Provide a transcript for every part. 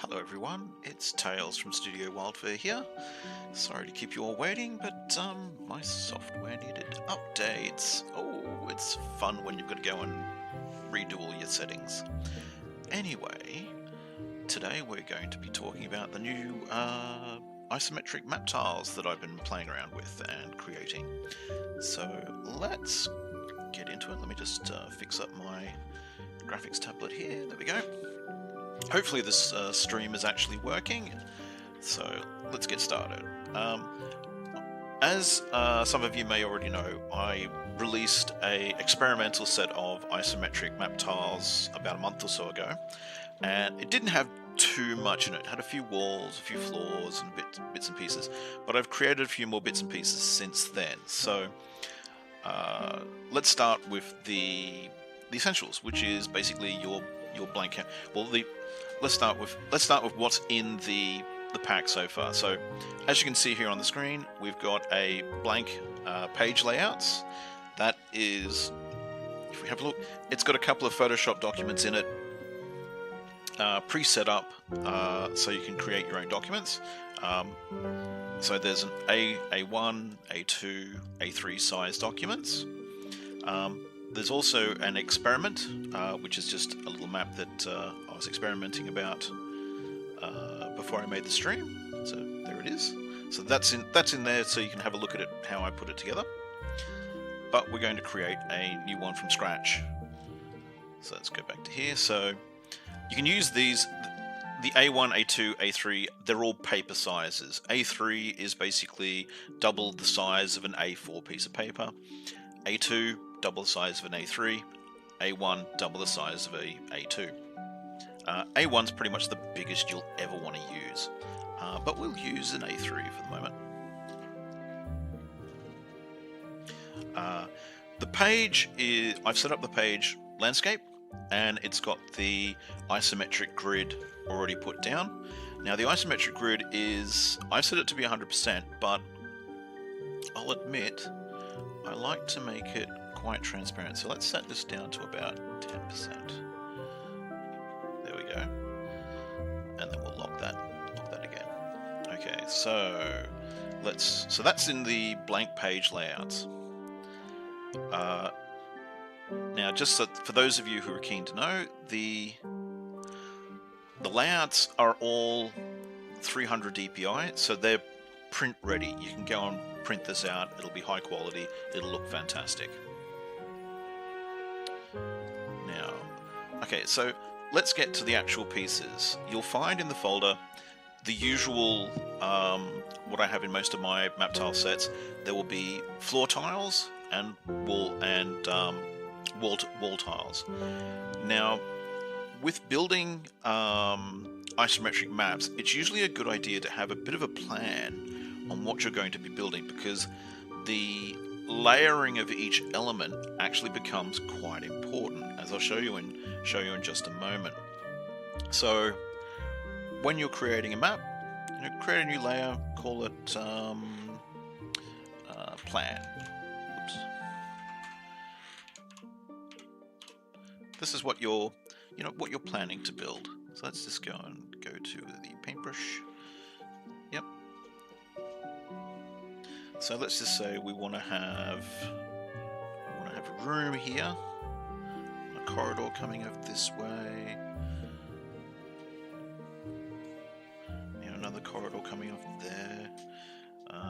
Hello everyone, it's Tailz from Studio Wildfire here. Sorry to keep you all waiting, but my software needed updates. Oh, it's fun when you've got to go and redo all your settings. Anyway, today we're going to be talking about the new isometric map tiles that I've been playing around with and creating. So let's get into it. Let me just fix up my graphics tablet here. There we go. Hopefully this stream is actually working, so let's get started. As some of you may already know, I released an experimental set of isometric map tiles about a month or so ago, and it didn't have too much in it. It had a few walls, a few floors, and bits and pieces, but I've created a few more bits and pieces since then. So let's start with the essentials, which is basically your blank. Well, let's start with what's in the pack so far. So as you can see here on the screen, we've got a blank page layouts. That is, if we have a look, it's got a couple of Photoshop documents in it, pre-set up, so you can create your own documents. So there's an A1, A2, A3 size documents. There's also an experiment, which is just a little map that I was experimenting about before I made the stream. So there it is. So that's in there, so you can have a look at it, how I put it together. But we're going to create a new one from scratch. So let's go back to here. So you can use these. The A1, A2, A3, they're all paper sizes. A3 is basically double the size of an A4 piece of paper. A2, double the size of an A3, A1, double the size of a A2. A1's pretty much the biggest you'll ever want to use, but we'll use an A3 for the moment. The page is, I've set up the page landscape, and it's got the isometric grid already put down. Now the isometric grid is, I've set it to be 100%, but I'll admit I like to make it quite transparent. So let's set this down to about 10%. There we go. And then we'll lock that again. Okay, so that's in the blank page layouts. Now, just so, for those of you who are keen to know, the layouts are all 300 DPI, so they're print ready. You can go and print this out. It'll be high quality. It'll look fantastic. Now, okay, so let's get to the actual pieces. You'll find in the folder the usual, what I have in most of my map tile sets. There will be floor tiles and wall tiles. Now, with building isometric maps, it's usually a good idea to have a bit of a plan on what you're going to be building, because the layering of each element actually becomes quite important, as I'll show you in just a moment. So when you're creating a map, create a new layer, call it plan. Oops. This is what you're planning to build. So let's just go to the paintbrush. Yep. So let's just say we want to have a room here, a corridor coming up this way, another corridor coming off there,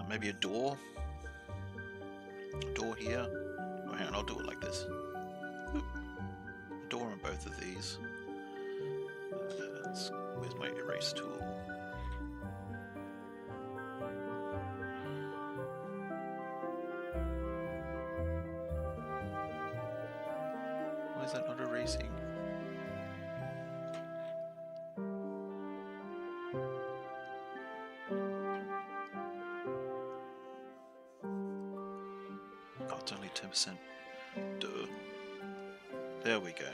maybe a door here. Oh, hang on, I'll do it like this. Oop. A door on both of these. Where's my erase tool? Why is that not erasing? Oh, it's only 10%. Duh. There we go.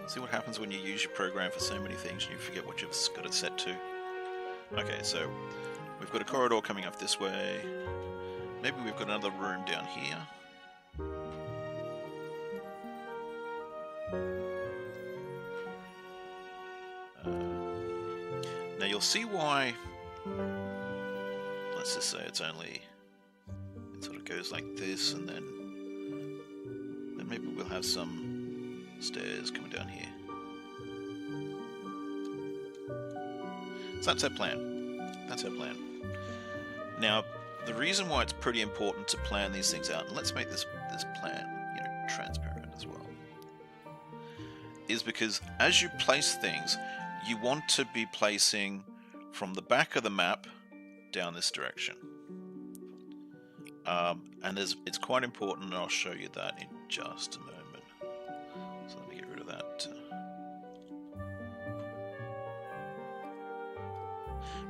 See what happens when you use your program for so many things and you forget what you've got it set to. Okay, so we've got a corridor coming up this way. Maybe we've got another room down here. you'll see why. Let's just say it sort of goes like this, and then maybe we'll have some stairs coming down here. So that's our plan. That's our plan. Now, the reason why it's pretty important to plan these things out, and let's make this plan, transparent as well, is because as you place things, you want to be placing from the back of the map down this direction. And it's quite important, and I'll show you that in just a moment. So let me get rid of that.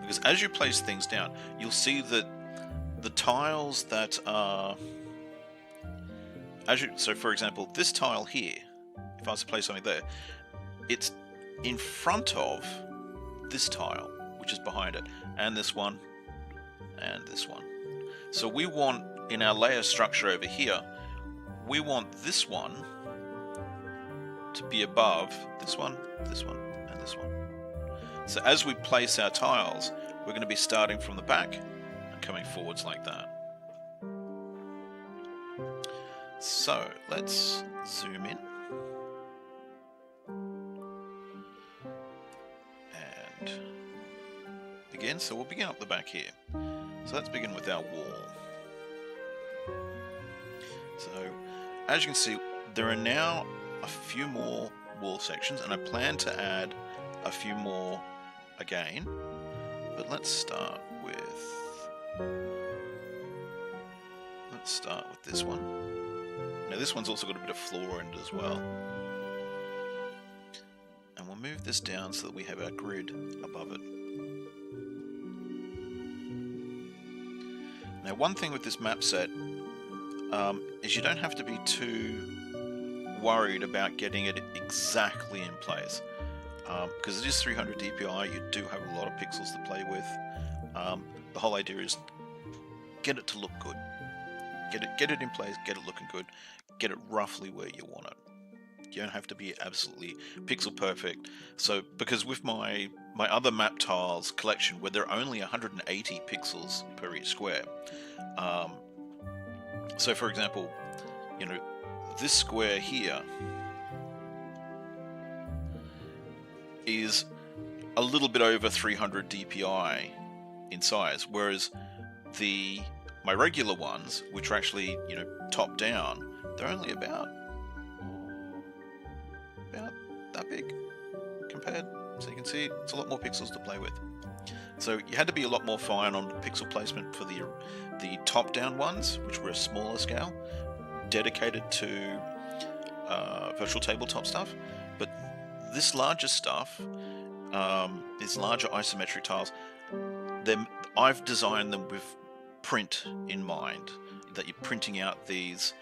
Because as you place things down, you'll see that the tiles that are... So for example, this tile here, if I was to place something there, it's in front of this tile, which is behind it, and this one, and this one. So we want, in our layer structure over here, we want this one to be above this one, this one, and this one. So as we place our tiles, we're going to be starting from the back and coming forwards like that. So let's zoom in. And again, so we'll begin up the back here. So let's begin with our wall. So as you can see, there are now a few more wall sections, and I plan to add a few more again. But let's start with this one. Now this one's also got a bit of floor in it as well. And we'll move this down so that we have our grid above it. Now one thing with this map set is you don't have to be too worried about getting it exactly in place. Because it is 300 DPI, you do have a lot of pixels to play with. The whole idea is get it to look good. Get it in place, get it looking good, get it roughly where you want it. You don't have to be absolutely pixel perfect. So, because with my other map tiles collection, where there are only 180 pixels per each square, so for example, this square here is a little bit over 300 DPI in size, whereas my regular ones, which are actually top down, they're only about that big compared. So you can see it's a lot more pixels to play with. So you had to be a lot more fine on pixel placement for the top down ones, which were a smaller scale, dedicated to virtual tabletop stuff. But this larger stuff, these larger isometric tiles, I've designed them with print in mind, that you're printing out these,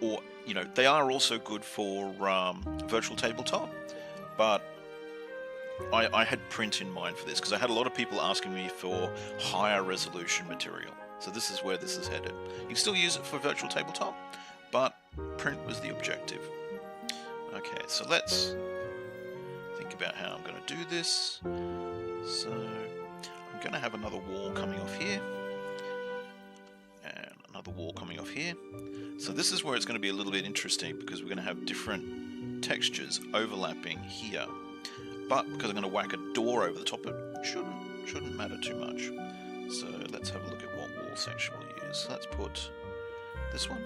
or they are also good for virtual tabletop, but I had print in mind for this because I had a lot of people asking me for higher resolution material. So this is where this is headed. You can still use it for virtual tabletop, but print was the objective. Okay, so let's think about how I'm going to do this. So I'm going to have another wall coming off here, and another wall coming off here. So this is where it's going to be a little bit interesting, because we're going to have different textures overlapping here. But because I'm going to whack a door over the top of it, shouldn't matter too much. So let's have a look at what wall section we'll use. Let's put this one.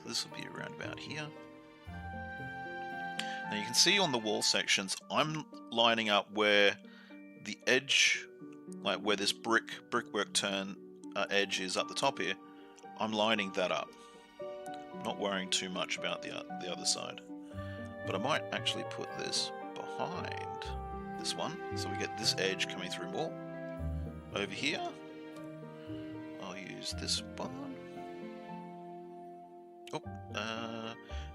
So this will be around about here. Now you can see on the wall sections, I'm lining up where the edge, like where this brickwork turn edge is up the top here, I'm lining that up. I'm not worrying too much about the other side. But I might actually put this behind this one, so we get this edge coming through more. Over here, I'll use this one. Oh,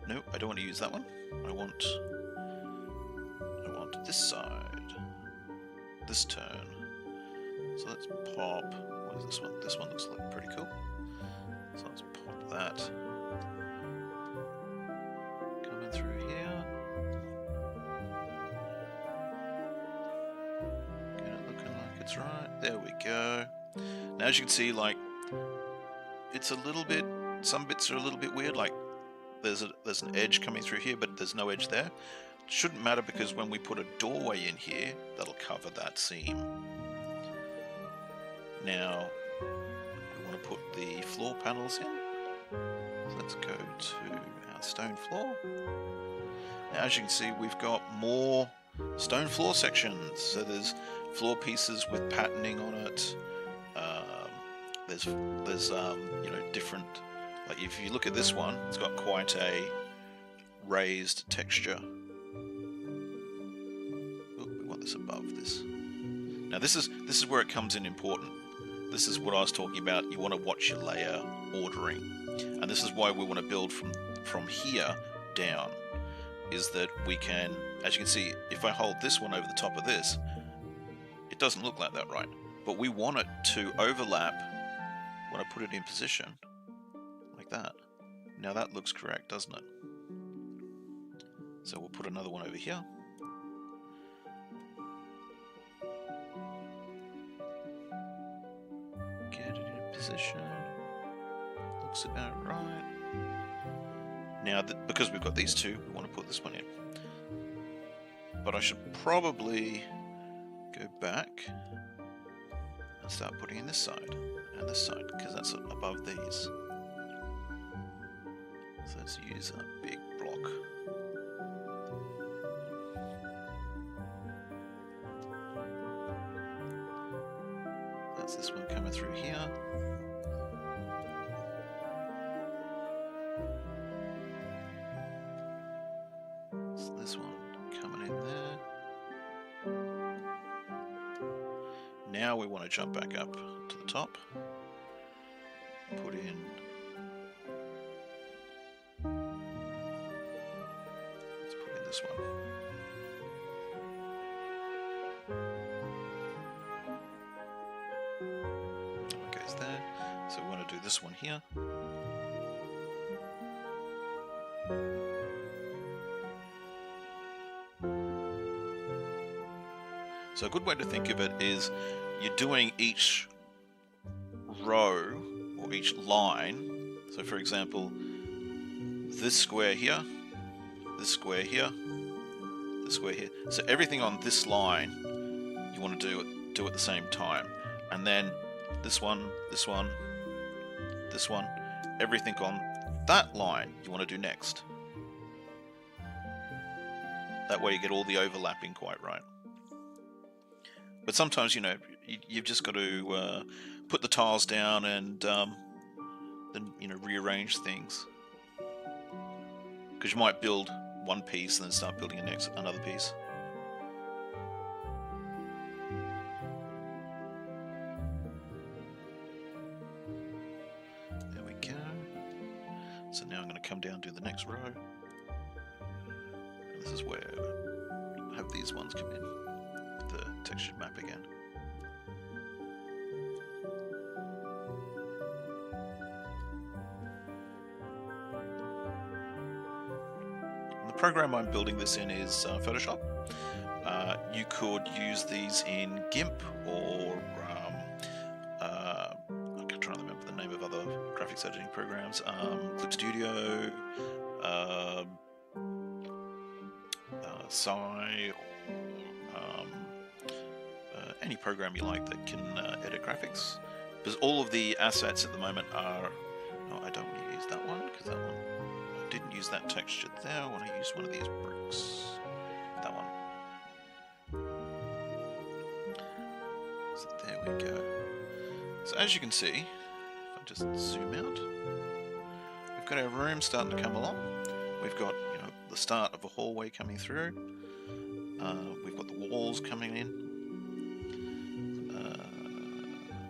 no, I don't want to use that one. I want this side, this turn. So let's pop, what is this one? This one looks like pretty cool. So let's pop that. Coming through here. it's right. There we go. Now as you can see, like, it's a little bit, some bits are a little bit weird, like there's an edge coming through here, but there's no edge there. It shouldn't matter because when we put a doorway in here, that'll cover that seam. Now we want to put the floor panels in. So let's go to our stone floor. Now as you can see, we've got more stone floor sections. So there's floor pieces with patterning on it. There's you know, different, like if you look at this one, it's got quite a raised texture. Ooh, we want this above this. Now this is where it comes in important. This is what I was talking about. You want to watch your layer ordering, and this is why we want to build from here down. Is that we can, as you can see, if I hold this one over the top of this, it doesn't look like that, right? But we want it to overlap when I put it in position, like that. Now that looks correct, doesn't it? So we'll put another one over here. Get it in position. Looks about right. Now, because we've got these two, we want to put this one in. But I should probably go back and start putting in this side and this side, because that's above these. So let's use a big block. That's this one coming through here. So this one coming in there. Now we want to jump back up to the top. Put in this one. That goes there. So we want to do this one here. So a good way to think of it is you're doing each row or each line. So for example, this square here, this square here, this square here. So everything on this line you want to do at the same time. And then this one, this one, this one, everything on that line you want to do next. That way you get all the overlapping quite right. But sometimes, you know, you've just got to put the tiles down and then, you know, rearrange things. Because you might build one piece and then start building another piece. There we go. So now I'm going to come down and do the next row. And this is where I have these ones come in. The textured map again. And the program I'm building this in is Photoshop. You could use these in GIMP or I'm trying to remember the name of other graphics editing programs. Clip Studio, Psy, any program you like that can edit graphics, because all of the assets at the moment are, no, I don't want to use that one because that one, I didn't use that texture there. I want to use one of these bricks, that one. So there we go. So as you can see, if I just zoom out, we've got our room starting to come along. We've got, you know, the start of a hallway coming through. We've got the walls coming in.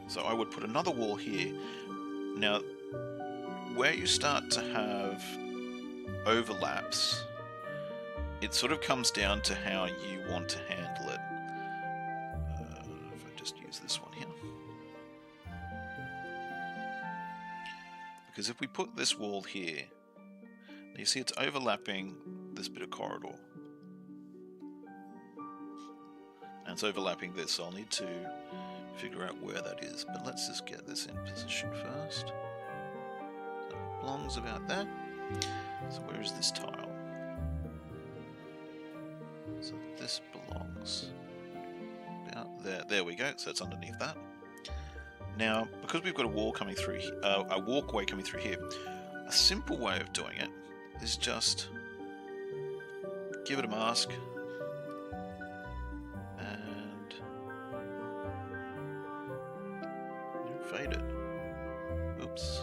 So I would put another wall here. Now, where you start to have overlaps, it sort of comes down to how you want to handle it. If I just use this one here. Because if we put this wall here, you see it's overlapping this bit of corridor. And it's overlapping this, so I'll need to figure out where that is, but let's just get this in position first. So it belongs about there. So where is this tile? So this belongs about there. There we go. So it's underneath that. Now, because we've got a wall coming through, a walkway coming through here, a simple way of doing it is just give it a mask and fade it. Oops.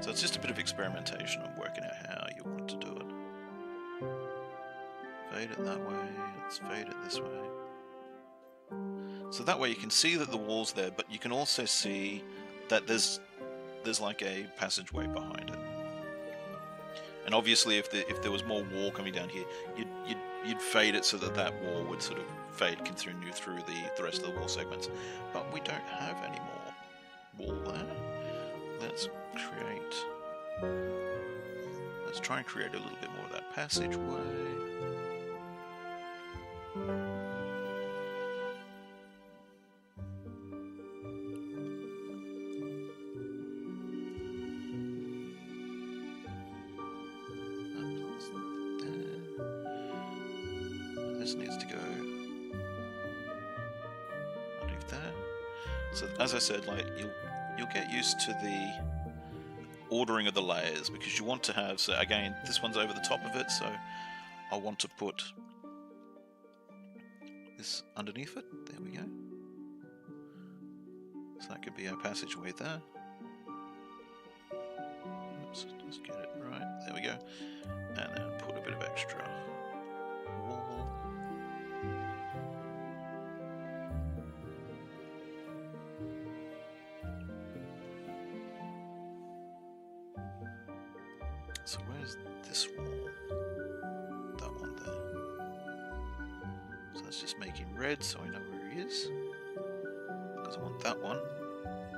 So it's just a bit of experimentation on working out how you want to do it. Fade it that way, let's fade it this way. So that way you can see that the wall's there, but you can also see that there's like a passageway behind it. And obviously, if there was more wall coming down here, you'd fade it so that that wall would sort of fade continue through the rest of the wall segments. But we don't have any more wall there. Let's try and create a little bit more of that passageway. This needs to go underneath there. So as I said, like you'll get used to the ordering of the layers, because you want to have, so again, this one's over the top of it, so I want to put this underneath it. There we go. So that could be our passageway there. Oops, let's get it right. There we go. And then put a bit of extra wall. So where's this wall? That one there. So let's just make him red so I know where he is. Because I want that one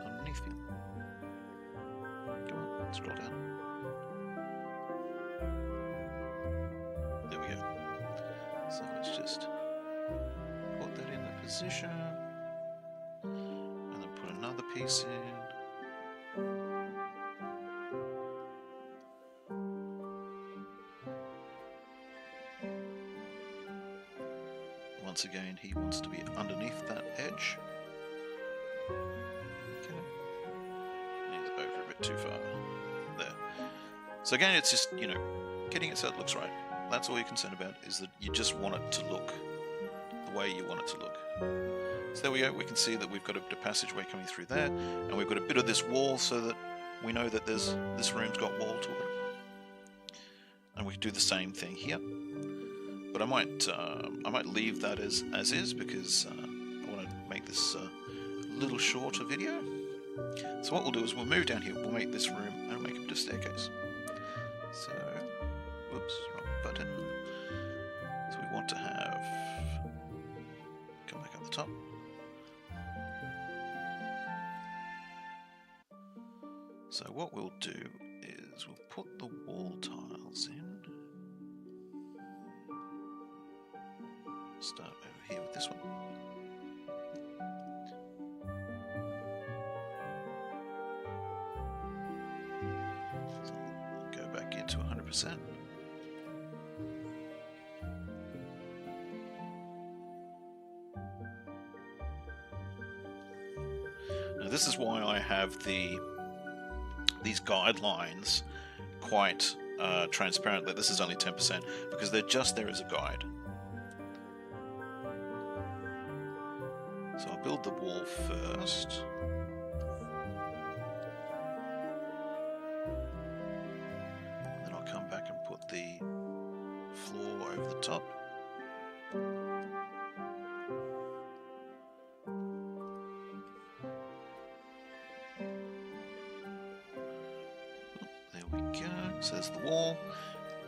underneath him. Come on, scroll down. There we go. So let's just put that in the position. And then put another piece in. Once again, he wants to be underneath that edge. Okay. He's over a bit too far. There. So again, it's just, getting it so it looks right. That's all you're concerned about, is that you just want it to look the way you want it to look. So there we go. We can see that we've got a passageway coming through there, and we've got a bit of this wall so that we know that this room's got wall to it. And we can do the same thing here. But I might leave that as is, because I want to make this a little shorter video. So what we'll do is we'll move down here, we'll make this room, and we'll make a bit of staircase. So, whoops, wrong button. So we want to have, come back up the top. So what we'll do is we'll put the wall tiles in. Start over here with this one. So go back into 100%. Now this is why I have these guidelines quite transparent, that this is only 10%, because they're just there as a guide. So I'll build the wall first. Then I'll come back and put the floor over the top. There we go. So there's the wall.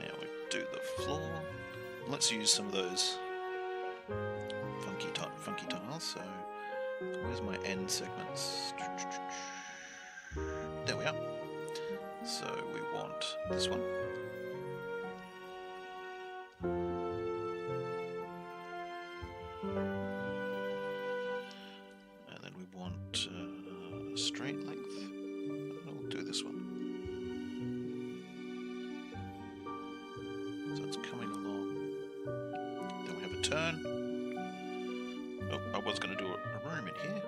Now we do the floor. Let's use some of those funky tiles. So where's my end segments? There we are. So we want this one. turn. Oh, I was going to do a room in here.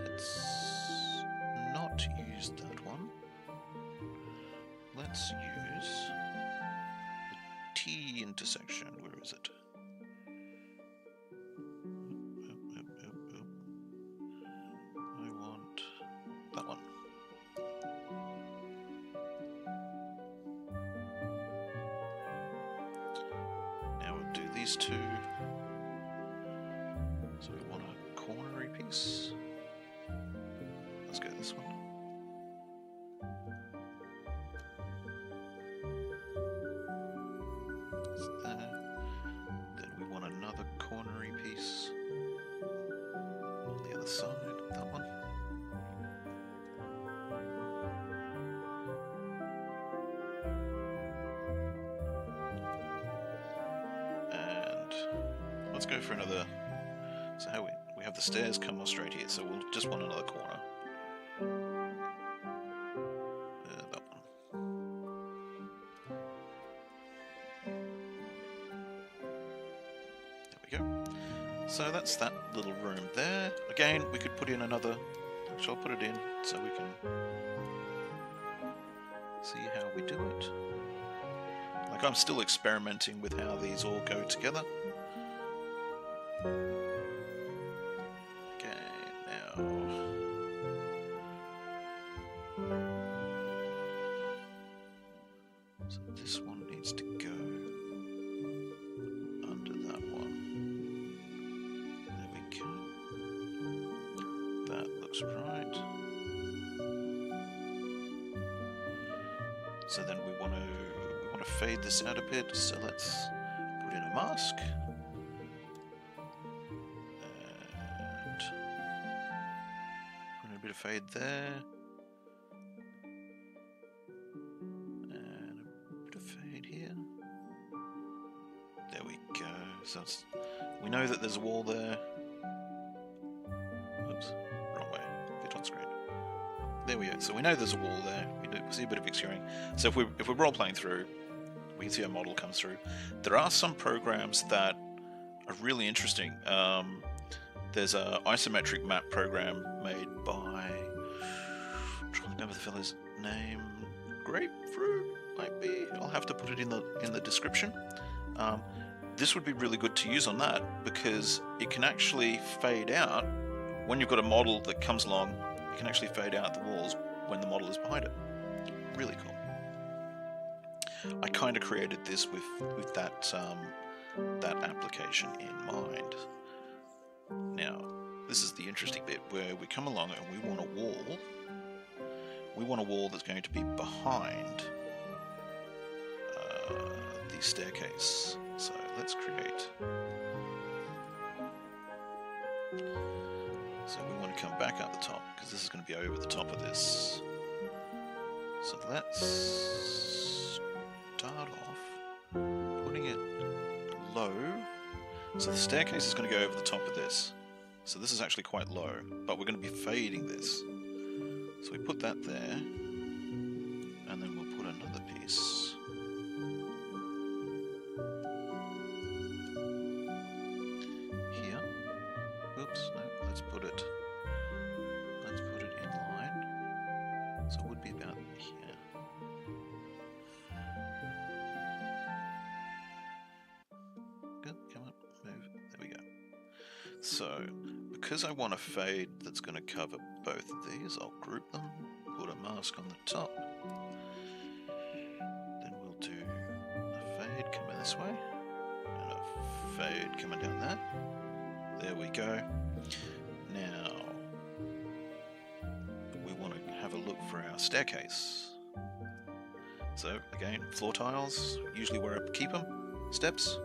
Let's not use that one. Let's use the T intersection. Where is it? I want that one. Now we'll do these two. So we want a cornery piece. Let's go this one. That's there. Then we want another cornery piece on the other side, that one. And let's go for another. So how we have the stairs come off straight here, so we'll just want another corner. That one. There we go. So that's that little room there. Again, we could put in another. Actually, I'll put it in so we can see how we do it. Like, I'm still experimenting with how these all go together. So this one needs to go under that one. There we go. That looks right. So then we want to fade this out a bit. So let's put in a mask. And put in a bit of fade there. So we know that there's a wall there. Oops, wrong way. Bit on screen. There we go. So we know there's a wall there. We do see a bit of exterior. So if we're role playing through, we can see our model comes through. There are some programs that are really interesting. There's an isometric map program made by, I'm trying to remember the fellow's name. Grapefruit might be. I'll have to put it in the description. This would be really good to use on that because it can actually fade out when you've got a model that comes along. You can actually fade out the walls when the model is behind it. Really cool. I kind of created this with that application in mind. Now, this is the interesting bit where we come along and we want a wall. We want a wall that's going to be behind the staircase. So let's create. So we want to come back up the top because this is going to be over the top of this. So let's start off putting it low. So the staircase is going to go over the top of this. So this is actually quite low, but we're going to be fading this. So we put that there, and then we'll put another piece. Let's put it in line. So it would be about here. Good, come on, move. There we go. So, because I want a fade that's going to cover both of these, I'll group them, put a mask on the top. Then we'll do a fade coming this way, and a fade coming down there. There we go. Now, we want to have a look for our staircase. So, again, floor tiles, usually where I keep them, steps.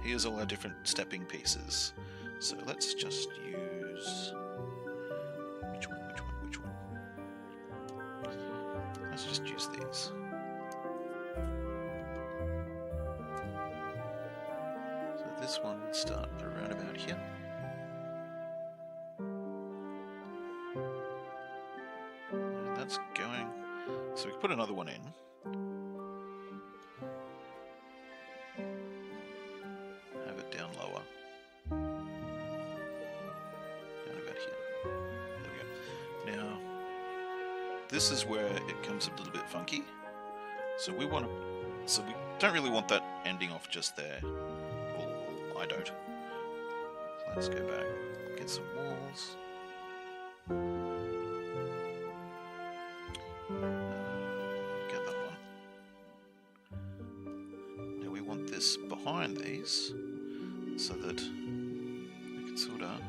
Here's all our different stepping pieces. So let's just use... Which one? Let's just use these. So this one will start around about here. Going. So we can put another one in. this is where it comes a little bit funky. So we want to, so we don't really want that ending off just there. Well, I don't. So let's go back, get some walls. Get that one. Now we want this behind these, so that we can sort of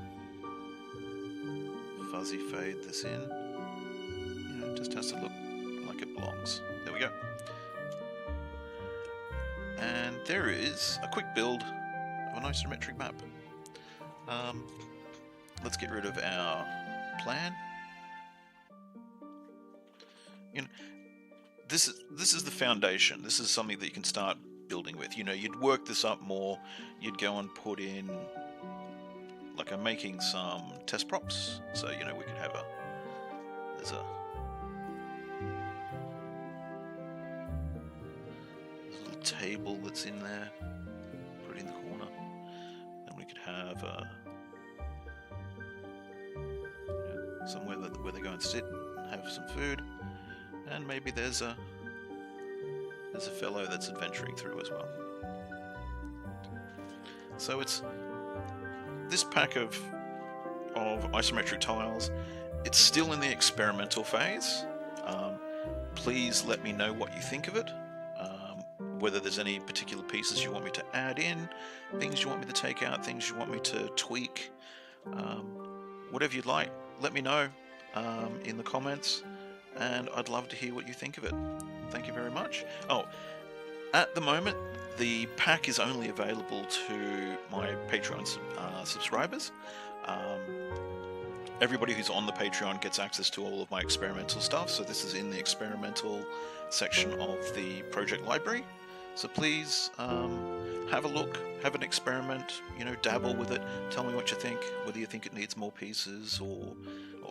fuzzy fade this in. You know, it just has to look like it belongs. There we go. And there is a quick build of an isometric map. Let's get rid of our plan. You know, this is the foundation. This is something that you can start building with. You know, you'd work this up more. You'd go and put in, like I'm making some test props. So you know we could have there's a little table that's in there, put it in the corner. Then we could have somewhere where they go and sit and have some food, and maybe there's a fellow that's adventuring through as well. So it's this pack of isometric tiles. It's still in the experimental phase. Please let me know what you think of it. Whether there's any particular pieces you want me to add in, things you want me to take out, things you want me to tweak, whatever you'd like, let me know in the comments, and I'd love to hear what you think of it. Thank you very much. Oh, at the moment, the pack is only available to my Patreon subscribers. Everybody who's on the Patreon gets access to all of my experimental stuff, so this is in the experimental section of the project library. So please have a look, have an experiment, you know, dabble with it, tell me what you think, whether you think it needs more pieces, or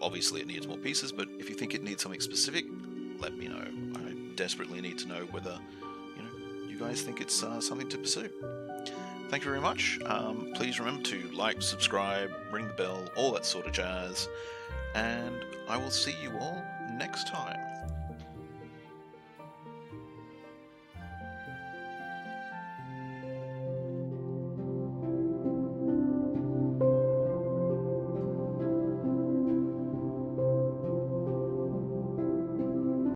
obviously it needs more pieces, but if you think it needs something specific, let me know. I desperately need to know whether, you know, you guys think it's something to pursue. Thank you very much. Please remember to like, subscribe, ring the bell, all that sort of jazz, and I will see you all next time.